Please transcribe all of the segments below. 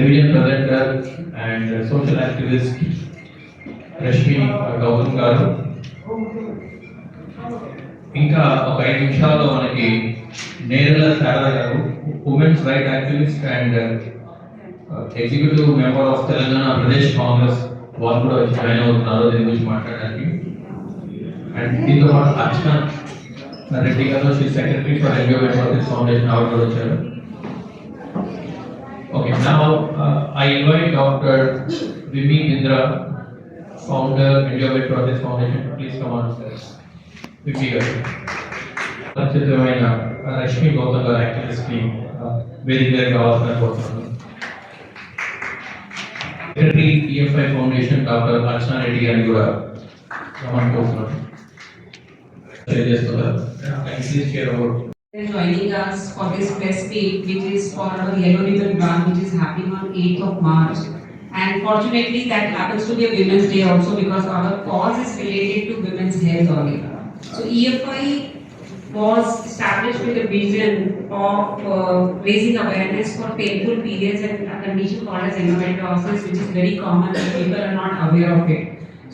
television presenter and social activist Rashmi Gautam garu. ఇంకా ఒక 5 నిమిషాల్లో మనకి నేరల శారద గారు, women's right activist and executive member of Telangana Pradesh Congress, వాళ్ళు కూడా జాయిన్ అవుతున్నారు దీని గురించి మాట్లాడడానికి. అండ్ దీంతో పాటు అర్చన రెడ్డి గారు, she secretary for endowment for this foundation, ఆవిడ కూడా వచ్చారు. Okay, now I invite doctor Vimi Bindra, founder endowment for this foundation, please come on stage. Vimi గారు పరిచితమైన రష్మి గౌతమ్ గారు యాక్టివిస్ట్ కి వేదిక దగ్గర కావాల్సిన కోరుతున్నాను. సెక్రటరీ ఈఎఫ్ఐ ఫౌండేషన్ డాక్టర్ అర్చన రెడ్డి గారిని కూడా కోరుతున్నాను. Joining us for this press meet, which is for our Yellow Ribbon Run, which is happening on 8th of March. And fortunately, that happens to be a Women's Day also, because our cause is related to women's health only. So EFI was established with a vision of raising awareness for painful periods and a condition called as endometriosis, which is very common and people are not aware of it.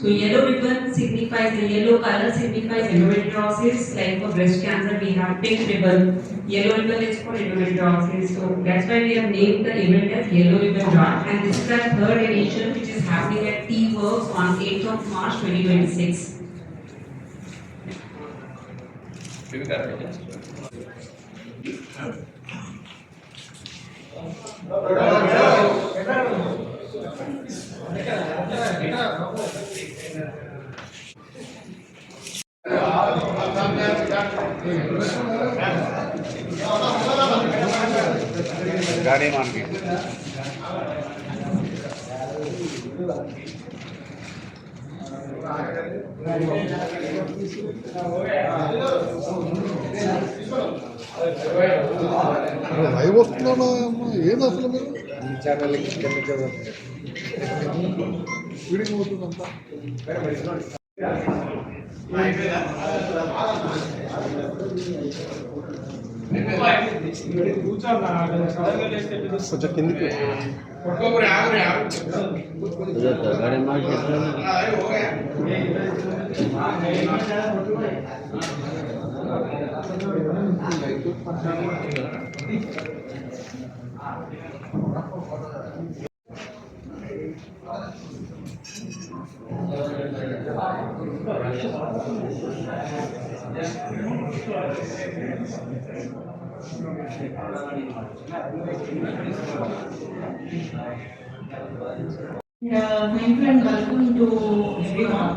So yellow ribbon signifies, the yellow color signifies endometriosis. Like for breast cancer, we have pink ribbon. Yellow ribbon is for endometriosis. So that's why we have named the event as Yellow Ribbon Run. And this is our third edition, which is happening at T-Works on 8th of March 2026. गाड़ी मान के live వస్తున్నానా ఏది అసలు మీరు ఛానల్కి feeding అవుతుందంతా. కొంచెం కిందికి गाड़ी मार के Thank you and welcome to everyone.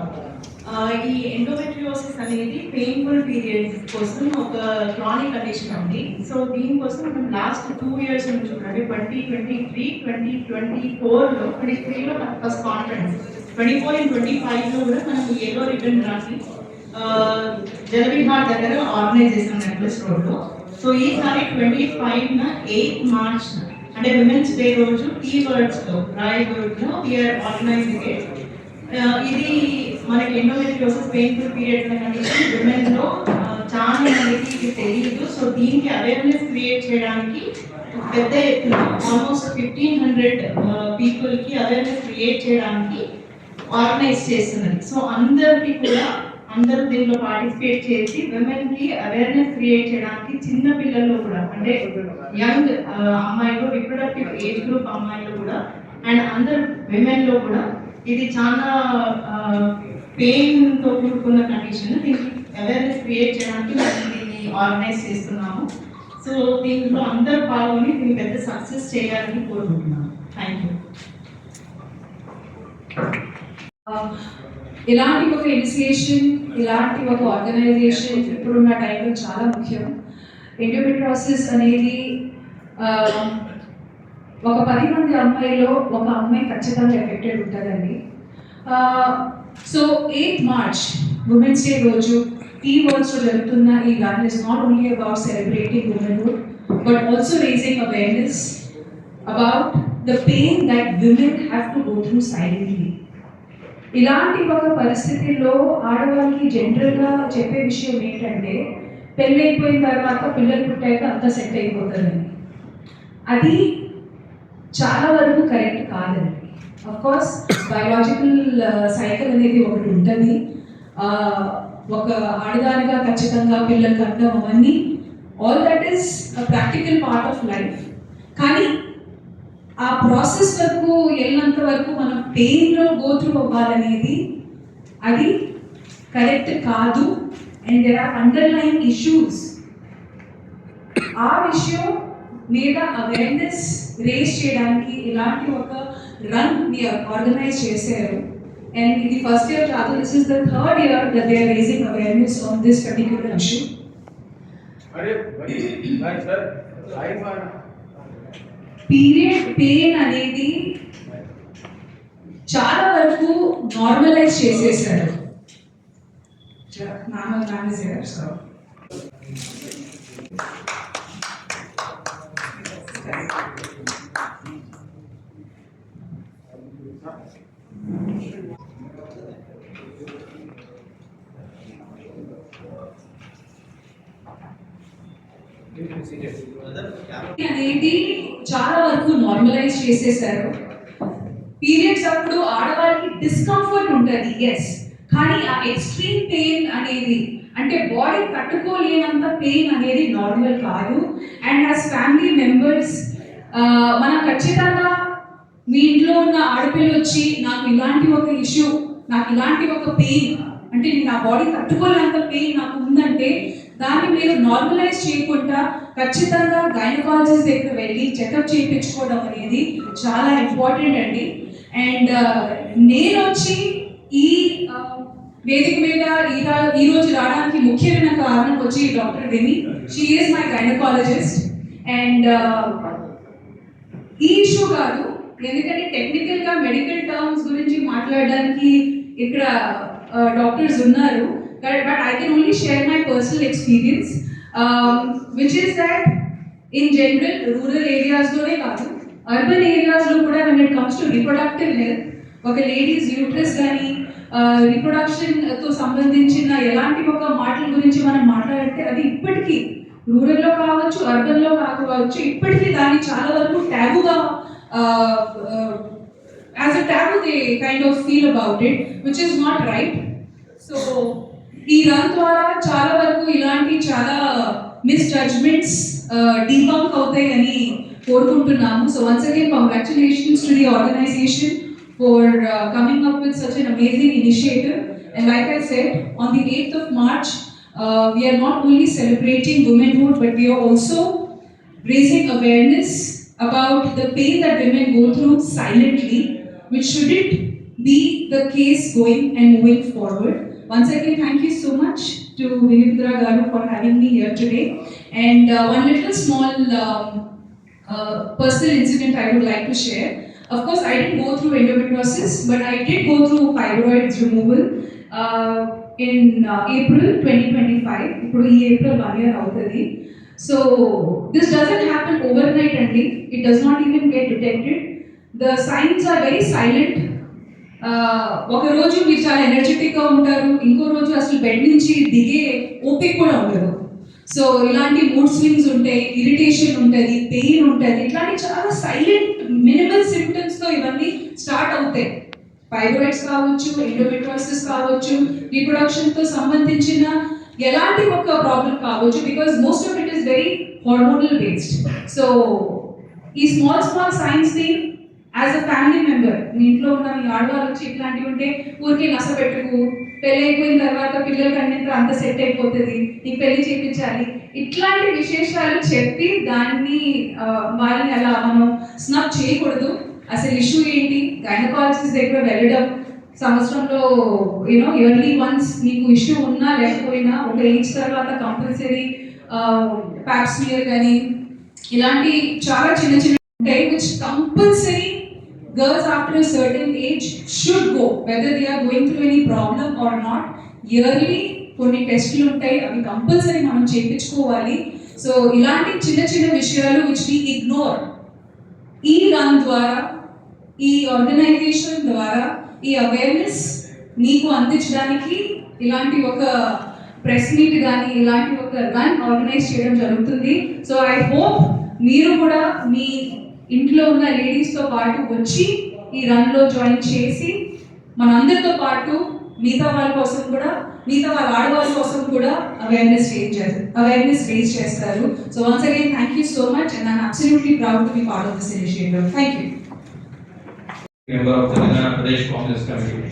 ఈ ఎండోమెట్రియోసిస్ అనేది పెయిన్ఫుల్ పీరియడ్ కోసం ఒక క్రానిక్ కండిషన్ ఉంది. సో దీనికోసం మనం లాస్ట్ 2 years నుంచి చూడండి, 2023, 2024లో 23లో ఫస్ట్ కాన్ఫరెన్స్, 24 and 25లో కూడా మనం ఎల్లో రిబ్బన్ రాసి జలవిహార్ దగ్గర ఆర్గనైజ్ చేసాం నెక్లెస్ రోడ్లో. సో ఈసారి 25న 8th March అంటే విమెన్స్ డే రోజు కీవర్డ్స్లో రాయగూడలో వీఆర్ ఆర్గనైజింగ్ ఇట్. ఇది మనకి ఎండోమెట్రియోసిస్ పెయిన్ఫుల్ పీరియడ్ కండిషన్ విమెన్లో చాలా మందికి ఇది తెలియదు. సో దీనికి అవేర్నెస్ క్రియేట్ చేయడానికి పెద్ద ఎత్తున ఆల్మోస్ట్ 1500 పీపుల్కి అవేర్నెస్ క్రియేట్ చేయడానికి ఆర్గనైజ్ చేస్తున్నది. సో అందరికీ కూడా అందరూ దీనిలో పార్టిసిపేట్ చేసి విమెన్కి అవేర్నెస్ క్రియేట్ చేయడానికి చిన్న పిల్లల్లో కూడా అంటే యంగ్ అమ్మాయిలు, రిప్రొడక్టివ్ ఏజ్ గ్రూప్ అమ్మాయిలు కూడా అండ్ అందరు విమెన్లో కూడా ఇది చాలా పెయిన్తో కూడుకున్న కండిషన్. దీనికి అవేర్నెస్ క్రియేట్ చేయడానికి మనం దీన్ని ఆర్గనైజ్ చేస్తున్నాము. సో దీంట్లో అందరూ పాల్గొని దీన్ని పెద్ద సక్సెస్ చేయాలని కోరుకుంటున్నాను. Thank you. ఇలాంటి ఒక ఇనిషియేషన్, ఇలాంటి ఒక ఆర్గనైజేషన్ ఇప్పుడున్న టైంలో చాలా ముఖ్యం. ఎండోమెట్రియోసిస్ అనేది ఒక 10 మంది అమ్మాయిలో ఒక అమ్మాయి ఖచ్చితంగా ఎఫెక్టెడ్ ఉంటుందండి. So 8th March women's day రోజు T-Worksలో జరుగుతున్న ఈ run is not only about celebrating womanhood but also raising awareness about the pain that women have to go through silently. ఇలాంటి ఒక పరిస్థితుల్లో ఆడవాళ్ళకి జనరల్గా చెప్పే విషయం ఏంటంటే పెళ్ళైపోయిన తర్వాత పిల్లలు పుట్టాక అంతా సెట్ అయిపోతుందని. అది చాలా వరకు కరెక్ట్ కాదండి. అఫ్ కోర్స్ బయాలజికల్ సైకిల్ అనేది ఒకటి ఉంటుంది. ఒక ఆడదానిగా ఖచ్చితంగా పిల్లలు కట్టడం అవన్నీ all that is practical part of life. కానీ ఆ ప్రాసెస్ వరకు వెళ్ళినంత వరకు మనం పెయిన్లో గో త్రూ అవ్వాలనేది అది కరెక్ట్ కాదు. And there are underline issues. ఆ విషయం మీద అవేర్నెస్ రేస్ చేయడానికి ఇలాంటి ఒక రన్ ఆర్గనైజ్ చేశారు. అండ్ ఇది ఫస్ట్ ఇయర్ కాదు, this is the third year that they are raising awareness on this particular issue. Period pain అనేది చాలా వరకు నార్మలైజ్ చేసేసారు. అనేది చాలా వరకు నార్మలైజ్ చేసేసారు. పీరియడ్స్ అప్పుడు ఆడవాళ్ళకి డిస్కంఫర్ట్ ఉంటుంది, ఎస్, కానీ ఆ ఎక్స్ట్రీమ్ పెయిన్ అనేది అంటే బాడీ తట్టుకోలేనంత పెయిన్ అనేది నార్మల్ కాదు. అండ్ యాజ్ ఫ్యామిలీ మెంబర్స్ మనం ఖచ్చితంగా మీ ఇంట్లో ఉన్న ఆడపిల్ల వచ్చి నాకు ఇలాంటి ఒక ఇష్యూ, నాకు ఇలాంటి ఒక పెయిన్ అంటే నా బాడీ తట్టుకోలేనంత పెయిన్ నాకు ఉందంటే దాన్ని మీరు నార్మలైజ్ చేయకుండా ఖచ్చితంగా గైనకాలజిస్ట్ దగ్గర వెళ్ళి చెకప్ చేయించుకోవడం అనేది చాలా ఇంపార్టెంట్ అండి. అండ్ నేను వచ్చి ఈ వేదిక మీద ఈ రోజు రావడానికి ముఖ్యమైన కారణం వచ్చి డాక్టర్ విని. She is my gynaecologist. And ఈ ఇష్యూ కాదు, ఎందుకంటే టెక్నికల్గా మెడికల్ టర్మ్స్ గురించి మాట్లాడడానికి ఇక్కడ డాక్టర్స్ ఉన్నారు. But I can only share my personal experience, which is that in general, rural areas lone kaadu, urban areas lo kuda when it comes to reproductive health, oka lady's uterus gaani reproduction తో సంబంధించిన ఎలాంటి ఒక మాటల గురించి మనం మాట్లాడితే అది ఇప్పటికీ రూరల్లో కావచ్చు, అర్బన్లో కావచ్చు, ఇప్పటికీ దాన్ని చాలా వరకు ట్యాబుగా as a taboo they kind of feel about it, which is not right. So ఈ రన్ ద్వారా చాలా వరకు ఇలాంటి చాలా మిస్జడ్జ్మెంట్స్ డీబంక్ అవుతాయని కోరుకుంటున్నాము. So once again congratulations to the organization for coming up with such an amazing initiative. And like I said, on the 8th of March we are not only celebrating womanhood, but we are also raising awareness about the pain that women go through silently, which shouldn't be the case going and moving forward. Once again, thank you so much to Vinitra Garu for having me here today. And one little small personal incident I would like to share. Of course, I didn't go through endometriosis, but I did go through fibroids removal in April 2025. Ippudu ee April 1 year avutadi. So this doesn't happen overnight only. It does not even get detected. The signs are very silent. ఒక రోజు మీరు చాలా ఎనర్జెటిక్గా ఉంటారు, ఇంకో రోజు అసలు bed నుంచి దిగే ఓపిక కూడా ఉండదు. సో ఇలాంటి మూడ్ స్వింగ్స్ ఉంటాయి, ఇరిటేషన్ ఉంటుంది, పెయిన్ ఉంటుంది, ఇట్లాంటి చాలా సైలెంట్ మినిమల్ సిమ్టమ్స్తో ఇవన్నీ స్టార్ట్ అవుతాయి. ఫైబ్రాయిడ్స్ కావచ్చు, ఎండోమెట్రియోసిస్ కావచ్చు, రీప్రొడక్షన్తో సంబంధించిన ఎలాంటి ఒక ప్రాబ్లం కావచ్చు, because most of it is very hormonal based. So ఈ స్మాల్ సైన్స్ని యాజ్ అ ఫ్యామిలీ మెంబర్, మీ ఇంట్లో ఉన్న మీ ఆడవాళ్ళు వచ్చి ఇట్లాంటివి ఉంటే ఊరికి నసపెట్టుకు, పెళ్ళి అయిపోయిన తర్వాత పిల్లలకి అన్నింటిలో అంత సెట్ అయిపోతుంది, నీకు పెళ్లి చేయించాలి, ఇట్లాంటి విశేషాలు చెప్పి దాన్ని వాళ్ళని అలా మనం స్నబ్ చేయకూడదు. అసలు ఇష్యూ ఏంటి, గైనకాలజిస్ట్ దగ్గర వెళ్ళడం, సంవత్సరంలో ఇయర్లీ వన్స్ మీకు ఇష్యూ ఉన్నా లేకపోయినా ఒక ఏజ్ తర్వాత కంపల్సరీ ప్యాప్ స్మియర్ కానీ ఇలాంటి చాలా చిన్న చిన్న ఉంటాయి, which compulsory girls after a certain age should go, whether they are going through any problem or not. Yearly కొన్ని టెస్టులు ఉంటాయి, అవి కంపల్సరీ మనం చేయించుకోవాలి. సో ఇలాంటి చిన్న చిన్న విషయాలు which we ignore, ఈ రన్ ద్వారా, ఈ ఆర్గనైజేషన్ ద్వారా ఈ అవేర్నెస్ మీకు అందించడానికి ఇలాంటి ఒక ప్రెస్ మీట్ కానీ ఇలాంటి ఒక రన్ ఆర్గనైజ్ చేయడం జరుగుతుంది. సో ఐ హోప్ మీరు కూడా మీ ఇంట్లో ఉన్న లేడీస్తో పాటు వచ్చి ఈ రన్లో జాయిన్ చేసి మనందరితో పాటు మిగతా వాళ్ళ కోసం కూడా, మిగతా వాళ్ళ ఆడవాళ్ళ కోసం కూడా అవేర్నెస్ రేజ్ చేస్తారు. So once again thank you so much and I'm absolutely proud to be part of this initiative. Thank you. Member of Telangana Pradesh Congress committee.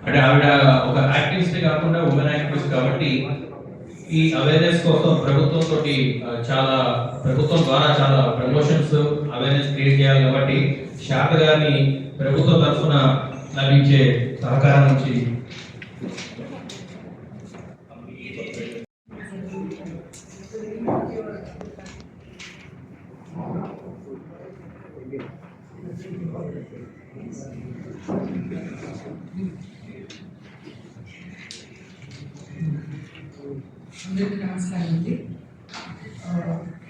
అంటే ఆవిడ ఒక యాక్టివిస్ట్ కాకుండా ఉమెన్ యాక్టివిస్ట్ కాబట్టి ఈ అవేర్నెస్ కోసం ప్రభుత్వం ద్వారా చాలా ప్రమోషన్స్ అవేర్నెస్ క్రియేట్ చేయాలి కాబట్టి శారద గారిని ప్రభుత్వం తరఫున లభించే సహకారం నుంచి అందరికీ నమస్కారం అండి.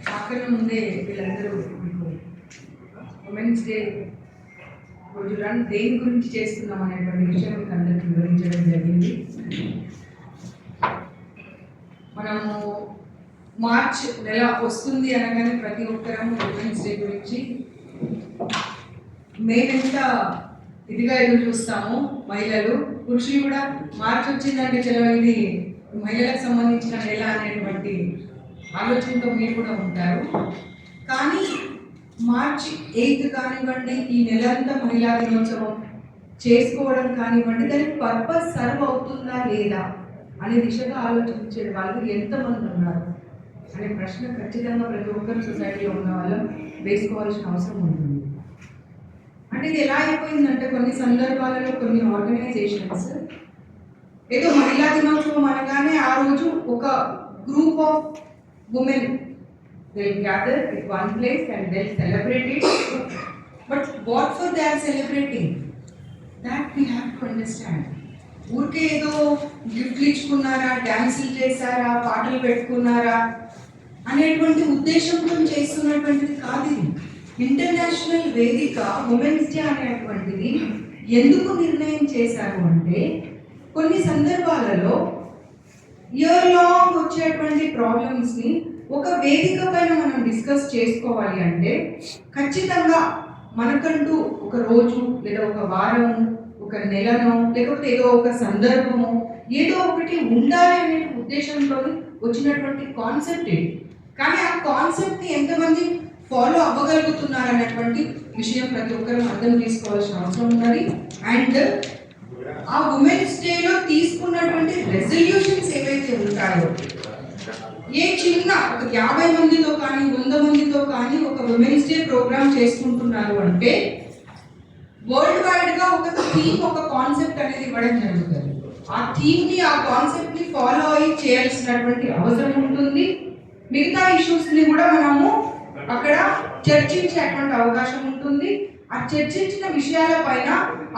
పక్కన ముందే వీళ్ళందరూ మీకు ఉమెన్స్ డే రోజు రన్ దేని గురించి చేస్తున్నాం అనేటువంటి విషయం మీకు అందరికీ వివరించడం జరిగింది. మనము మార్చ్ నెల వస్తుంది అనగానే ప్రతి ఒక్కరము ఉమెన్స్ డే గురించి మేమెంత ఇదిగా ఎదురు చూస్తాము. మహిళలు, పురుషులు కూడా మార్చ్ వచ్చిందంటే చలవైంది మహిళలకు సంబంధించిన నెల అనేటువంటి ఆలోచనతో మీరు కూడా ఉంటారు. కానీ మార్చి 8 కానివ్వండి, ఈ నెలంతా మహిళా దినోత్సవం చేసుకోవడం కానివ్వండి, దానికి పర్పస్ సర్వ్ అవుతుందా లేదా అనే దిశగా ఆలోచించే వాళ్ళు ఎంతమంది ఉన్నారు అనే ప్రశ్న ఖచ్చితంగా ప్రతి ఒక్కరు సొసైటీలో ఉన్న వాళ్ళం వేసుకోవాల్సిన అవసరం ఉంటుంది. అంటే ఇది ఎలా అయిపోయిందంటే కొన్ని సందర్భాలలో కొన్ని ఆర్గనైజేషన్స్ ఏదో మహిళా దినోత్సవం అనగానే ఆ రోజు ఒక group of women they'll gather at one place and they'll celebrate it. But what for they are celebrating? That we have to understand. ఊరికే ఏదో గిఫ్ట్లు ఇచ్చుకున్నారా, డ్యాన్సులు చేశారా, పాటలు పెట్టుకున్నారా అనేటువంటి ఉద్దేశంతో చేస్తున్నటువంటిది కాదు ఇది. ఇంటర్నేషనల్ వేదిక ఉమెన్స్ డే అనేటువంటిది ఎందుకు నిర్ణయం చేశారు అంటే కొన్ని సందర్భాలలో ఇయర్ లాంగ్ వచ్చేటువంటి ప్రాబ్లమ్స్ని ఒక వేదిక పైన మనం డిస్కస్ చేసుకోవాలి అంటే ఖచ్చితంగా మనకంటూ ఒక రోజు లేదా ఒక వారం, ఒక నెలను, లేకపోతే ఏదో ఒక సందర్భము ఏదో ఒకటి ఉండాలి అనే ఉద్దేశంతో వచ్చినటువంటి కాన్సెప్ట్ ఇది. కానీ ఆ కాన్సెప్ట్ని ఎంతమంది ఫాలో అవ్వగలుగుతున్నారు అన్నటువంటి విషయం ప్రతి ఒక్కరూ అర్థం చేసుకోవాల్సిన అవసరం ఉన్నది. అండ్ ఆ ఉమెన్స్ డేలో తీసుకున్నటువంటి రెజల్యూషన్స్ ఏవైతే ఉంటాయో, ఏ చిన్న ఒక 50 మందితో కానీ 100 మందితో కానీ ఒక ఉమెన్స్ డే ప్రోగ్రామ్ చేసుకుంటున్నారు అంటే వరల్డ్ వైడ్ గా ఒక థీమ్, ఒక కాన్సెప్ట్ అనేది ఇవ్వడం జరుగుతుంది. ఆ థీమ్ ని, ఆ కాన్సెప్ట్ ని ఫాలో అయ్యి చేయాల్సినటువంటి అవసరం ఉంటుంది. మిగతా ఇష్యూస్ ని కూడా మనము అక్కడ చర్చించేటువంటి అవకాశం ఉంటుంది. ఆ చర్చించిన విషయాల పైన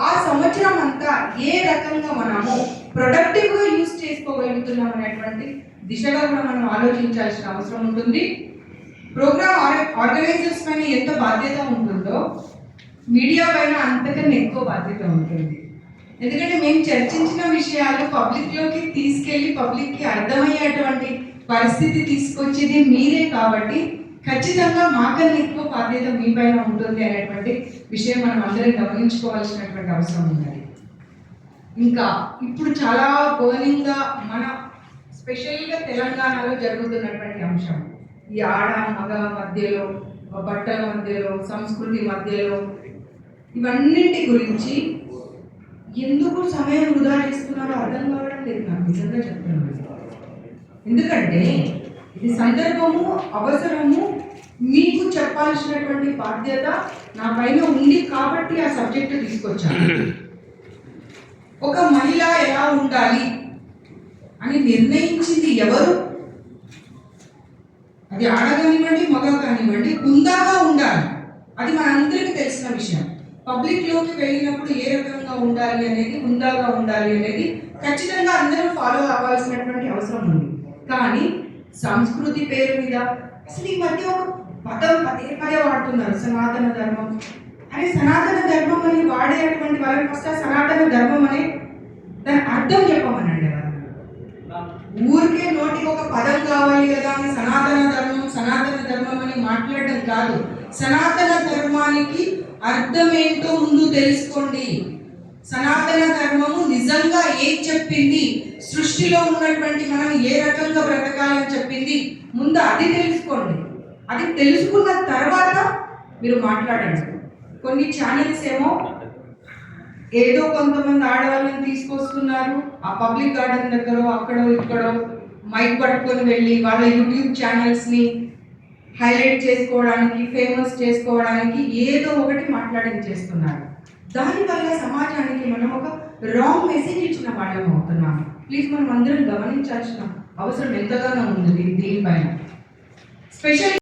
ఆ సంవత్సరం అంతా ఏ రకంగా మనము ప్రొడక్టివ్ గా యూజ్ చేసుకోగలుగుతున్నాం అనేటువంటి దిశగా కూడా మనం ఆలోచించాల్సిన అవసరం ఉంటుంది. ప్రోగ్రామ్ ఆర్గనైజర్స్ పైన ఎంత బాధ్యత ఉంటుందో మీడియా పైన అంతకన్నా ఎక్కువ బాధ్యత ఉంటుంది. ఎందుకంటే మేము చర్చించిన విషయాలు పబ్లిక్ లోకి తీసుకెళ్లి పబ్లిక్ కి అర్థమయ్యేటువంటి పరిస్థితి తీసుకొచ్చేది మీరే కాబట్టి ఖచ్చితంగా మాకన్నా ఎక్కువ బాధ్యత మీ పైన ఉంటుంది అనేటువంటి విషయం మనం అందరం గమనించుకోవాల్సినటువంటి అవసరం ఉన్నది. ఇంకా ఇప్పుడు చాలా బర్నింగ్ గా మన స్పెషల్గా తెలంగాణలో జరుగుతున్నటువంటి అంశం ఈ ఆడ మగ మధ్యలో, బట్టల మధ్యలో, సంస్కృతి మధ్యలో, ఇవన్నింటి గురించి ఎందుకు సమయం వృధా చేస్తున్నారో అర్థం కావడం లేదు నాకు, నిజంగా చెప్తున్నాను. ఎందుకంటే ఇది సందర్భము, అవసరము, మీకు చెప్పాల్సినటువంటి బాధ్యత నా పైన ఉంది కాబట్టి ఆ సబ్జెక్టు తీసుకొచ్చాను. ఒక మహిళ ఎలా ఉండాలి అని నిర్ణయించింది ఎవరు? అది ఆడ కానివ్వండి, మగ కానివ్వండి, హుందాగా ఉండాలి. అది మనందరికీ తెలిసిన విషయం. పబ్లిక్ లోకి వెళ్ళినప్పుడు ఏ రకంగా ఉండాలి అనేది, హుందాగా ఉండాలి అనేది ఖచ్చితంగా అందరూ ఫాలో అవ్వాల్సినటువంటి అవసరం ఉంది. కానీ సంస్కృతి పేరు మీద అసలు ఈ మధ్య ఒక పదం పదే వాడుతున్నారు, సనాతన ధర్మం. అరే సనాతన ధర్మం అని వాడేటువంటి వాళ్ళకి ఫస్ట్ ఆ సనాతన ధర్మం అనే దాని అర్థం చెప్పమనండి. ఊరికే నోటికి ఒక పదం కావాలి కదా అని సనాతన ధర్మం అని మాట్లాడడం కాదు. సనాతన ధర్మానికి అర్థం ఏంటో ముందు తెలుసుకోండి. సనాతన ధర్మము నిజంగా ఏం చెప్పింది, సృష్టిలో ఉన్నటువంటి మనం ఏ రకంగా బ్రతకాలని చెప్పింది, ముందు అది తెలుసుకోండి. అది తెలుసుకున్న తర్వాత మీరు మాట్లాడండి. కొన్ని ఛానల్స్ ఏమో ఏదో కొంతమంది ఆడవాళ్ళని తీసుకొస్తున్నారు, ఆ పబ్లిక్ గార్డెన్ దగ్గర అక్కడో ఇక్కడో మైక్ పట్టుకొని వెళ్ళి వాళ్ళ యూట్యూబ్ ఛానల్స్ని హైలైట్ చేసుకోవడానికి, ఫేమస్ చేసుకోవడానికి ఏదో ఒకటి మాట్లాడించేస్తున్నారు. దానివల్ల సమాజానికి మనం ఒక రాంగ్ మెసేజ్ ఇచ్చిన వాళ్ళం అవుతున్నాము. ప్లీజ్ మనం అందరం గమనించాల్సిన అవసరం ఎంతగానో ఉంది దీనిపైన. స్పెషల్